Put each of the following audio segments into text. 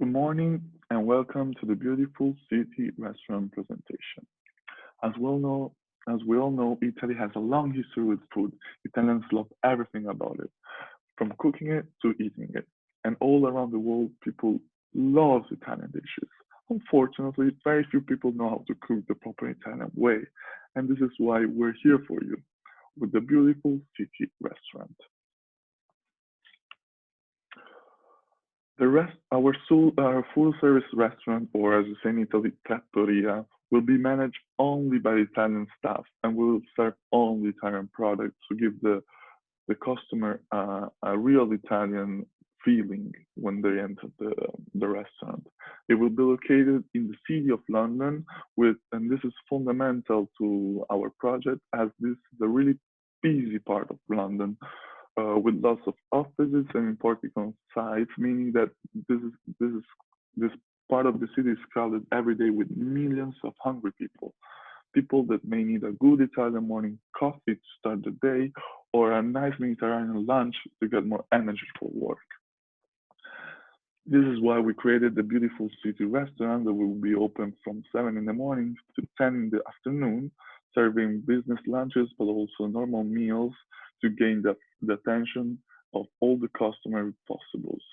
Good morning and welcome to the beautiful city restaurant presentation. As we all know, Italy has a long history with food. Italians love everything about it, from cooking it to eating it. And all around the world, people love Italian dishes. Unfortunately, very few people know how to cook the proper Italian way. And this is why we're here for you with the beautiful city restaurant. Our full service restaurant, or as we say in Italy, trattoria, will be managed only by Italian staff and will serve only Italian products to give the customer a real Italian feeling when they enter the restaurant. It will be located in the city of London, and this is fundamental to our project as this is a really busy part of London with lots of offices and important sites, meaning that this is this is this part of the city is crowded every day with millions of hungry people. People that may need a good Italian morning coffee to start the day or a nice Mediterranean lunch to get more energy for work. This is why we created the beautiful city restaurant that will be open from 7 in the morning to 10 in the afternoon, serving business lunches but also normal meals to gain the attention of all the customer possibles,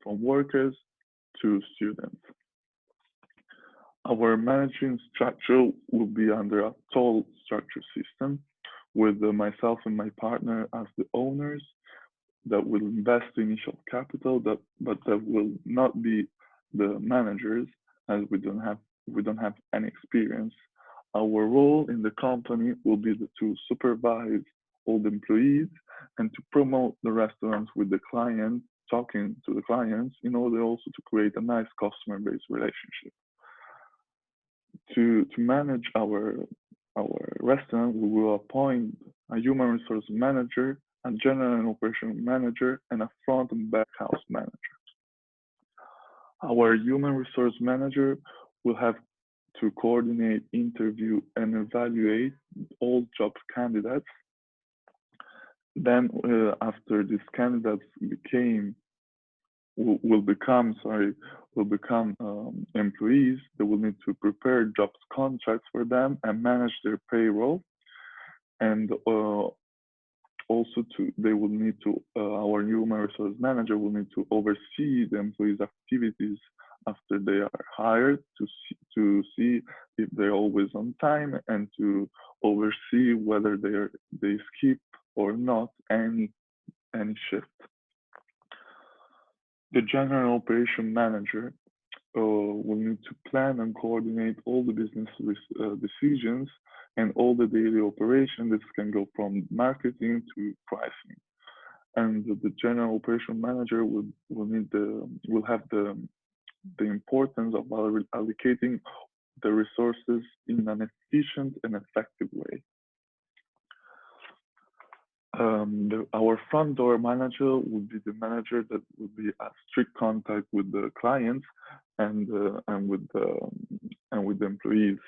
from workers to students. Our managing structure will be under a toll structure system with myself and my partner as the owners that will invest the initial capital but that will not be the managers as we don't have any experience. Our role in the company will be to supervise all the employees and to promote the restaurants with the clients, talking to the clients in order also to create a nice customer based relationship. To manage our restaurant, we will appoint a human resource manager, a general and operation manager, and a front and back house manager. Our human resource manager will have to coordinate, interview, and evaluate all job candidates. Then, after these candidates will become employees, they will need to prepare jobs contracts for them and manage their payroll. And also they will need to our human resource manager will need to oversee the employees' activities after they are hired to see if they're always on time and to oversee whether they skip or not any shift. The general operation manager will need to plan and coordinate all the business decisions and all the daily operation. This can go from marketing to pricing. And the general operation manager will have the importance of allocating the resources in an efficient and effective way. Our front door manager will be the manager that will be at strict contact with the clients and with the employees.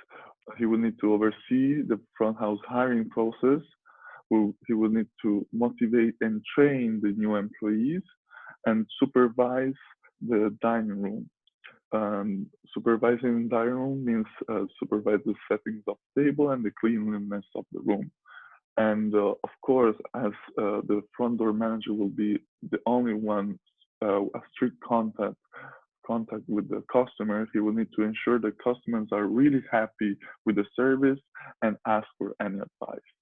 He will need to oversee the front house hiring process. He will need to motivate and train the new employees and supervise the dining room. Supervising the dining room means supervise the settings of the table and the cleanliness of the room. And of course, as the front door manager will be the only one a strict contact with the customers, he will need to ensure that customers are really happy with the service and ask for any advice.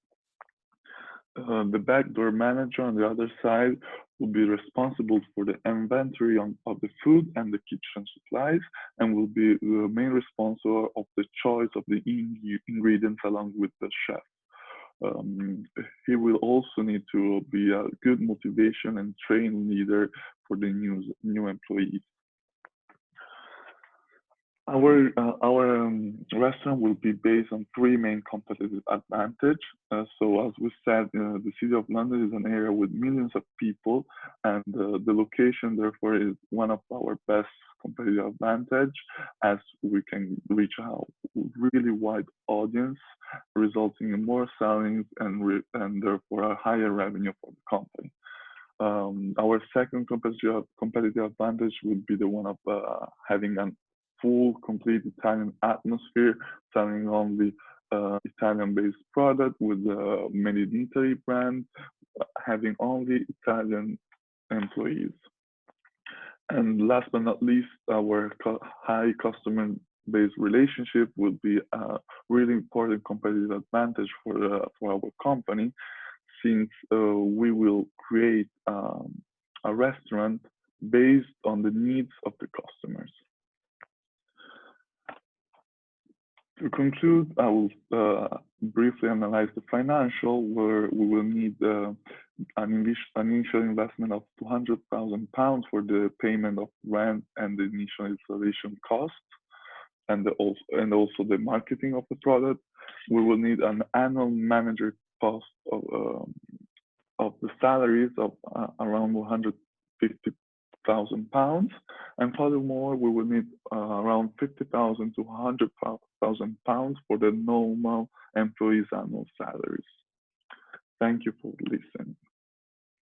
The back door manager on the other side will be responsible for the inventory of the food and the kitchen supplies and will be the main responsible of the choice of the ingredients along with the chef. He will also need to be a good motivation and train leader for the new employees. Our restaurant will be based on three main competitive advantage. So as we said, the city of London is an area with millions of people, and the location therefore is one of our best competitive advantage, as we can reach a really wide audience, resulting in more sellings and therefore a higher revenue for the company. Our second competitive advantage would be the one of having a full, complete Italian atmosphere, selling only Italian-based product with made in Italy brand, having only Italian employees. And last but not least, our high customer based relationship will be a really important competitive advantage for our company, since we will create a restaurant based on the needs of the customers. To conclude, I will briefly analyze the financial, where we will need an initial investment of £200,000 for the payment of rent and the initial installation costs, and also the marketing of the product. We will need an annual manager cost of the salaries of around £150,000, and furthermore, we will need around £50,000 to £100,000 for the normal employees' annual salaries. Thank you for listening.